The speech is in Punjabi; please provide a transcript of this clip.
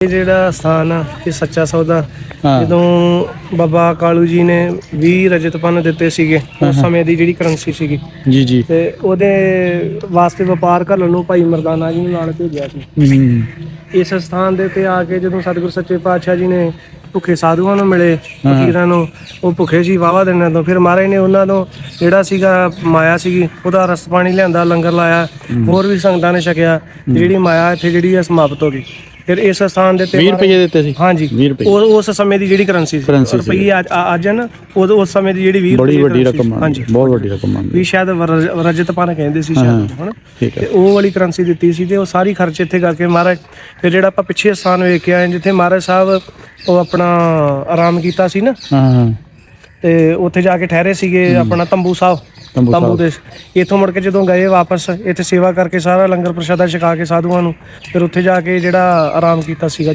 ਇਹ ਜਿਹੜਾ ਸਥਾਨ ਆ ਇਹ ਸੱਚਾ ਸੌਦਾ ਜਦੋਂ ਬਾਬਾ ਕਾਲੂ ਜੀ ਨੇ 20 ਰਜਤ ਪੰਨ ਦਿੱਤੇ ਸੀਗੇ ਉਸ ਸਮੇਂ ਦੀ ਜਿਹੜੀ ਕਰੰਸੀ ਸੀਗੀ ਜੀ ਤੇ ਉਹਦੇ ਵਾਸਤੇ ਵਪਾਰ ਕਰਨ ਨੂੰ ਭਾਈ ਮਰਦਾਨਾ ਜੀ ਨੂੰ ਨਾਲ ਭੇਜਿਆ ਸੀ। ਇਸ ਸਥਾਨ ਦੇ ਉੱਤੇ ਆ ਕੇ ਜਦੋਂ ਸਤਿਗੁਰ ਸੱਚੇ ਪਾਤਸ਼ਾਹ ਜੀ ਨੇ ਭੁੱਖੇ ਸਾਧੂਆਂ ਨੂੰ ਮਿਲੇ, ਫਕੀਰਾਂ ਨੂੰ, ਉਹ ਭੁੱਖੇ ਸੀ ਵਾਹਵਾ ਦਿਨਾਂ ਤੋਂ, ਫਿਰ ਮਹਾਰਾਜ ਨੇ ਉਹਨਾਂ ਤੋਂ ਜਿਹੜਾ ਸੀਗਾ ਮਾਇਆ ਸੀਗੀ ਉਹਦਾ ਰਸ ਪਾਣੀ ਲਿਆਂਦਾ, ਲੰਗਰ ਲਾਇਆ, ਹੋਰ ਵੀ ਸੰਗਤਾਂ ਨੇ ਛਕਿਆ। ਜਿਹੜੀ ਮਾਇਆ ਇੱਥੇ ਜਿਹੜੀ ਆ ਸਮਾਪਤ ਹੋ ਗਈ। ਫਿਰ ਇਸ ਸਥਾਨ ਦੇ 20 ਰੁਪਏ ਦਿੱਤੇ ਸੀ। ਹਾਂਜੀ, 20 ਰੁਪਏ ਉਸ ਸਮੇਂ ਦੀ ਜਿਹੜੀ ਕਰੰਸੀ ਸੀ ਰੁਪਈਏ ਅੱਜ ਨਾ ਉਸ ਸਮੇਂ ਦੀ ਜਿਹੜੀ 20 ਬੜੀ ਵੱਡੀ ਰਕਮ ਆ। ਹਾਂਜੀ, ਬਹੁਤ ਵੱਡੀ ਰਕਮ ਆ। ਵੀ ਸ਼ਾਇਦ ਰਜਤ ਪੰਨ ਕਹਿੰਦੇ ਸੀ ਸ਼ਾਇਦ, ਹਨਾ। ਤੇ ਉਹ ਵਾਲੀ ਕਰੰਸੀ ਦਿੱਤੀ ਸੀ ਤੇ ਉਹ ਸਾਰੀ ਖਰਚ ਇੱਥੇ ਕਰਕੇ ਮਹਾਰਾਜ। ਫਿਰ ਜਿਹੜਾ ਆਪਾਂ ਪਿੱਛੇ ਸਥਾਨ ਵੇਖ ਕੇ ਆਏ ਜਿੱਥੇ ਮਹਾਰਾਜ ਸਾਹਿਬ ਉਹ ਆਪਣਾ ਆਰਾਮ ਕੀਤਾ ਸੀ ਨਾ, ਤੇ ਉੱਥੇ ਜਾ ਕੇ ਠਹਿਰੇ ਸੀਗੇ ਆਪਣਾ ਤੰਬੂ ਸਾਹਿਬ, ਤੰਬੂ ਦੇ ਇੱਥੋਂ ਮੁੜ ਕੇ ਜਦੋਂ ਗਏ ਵਾਪਸ ਇੱਥੇ ਸੇਵਾ ਕਰਕੇ ਸਾਰਾ ਲੰਗਰ ਪ੍ਰਸ਼ਾਦਾ ਛਕਾ ਕੇ ਸਾਧੂਆਂ ਨੂੰ, ਫਿਰ ਉੱਥੇ ਜਾ ਕੇ ਜਿਹੜਾ ਆਰਾਮ ਕੀਤਾ ਸੀਗਾ।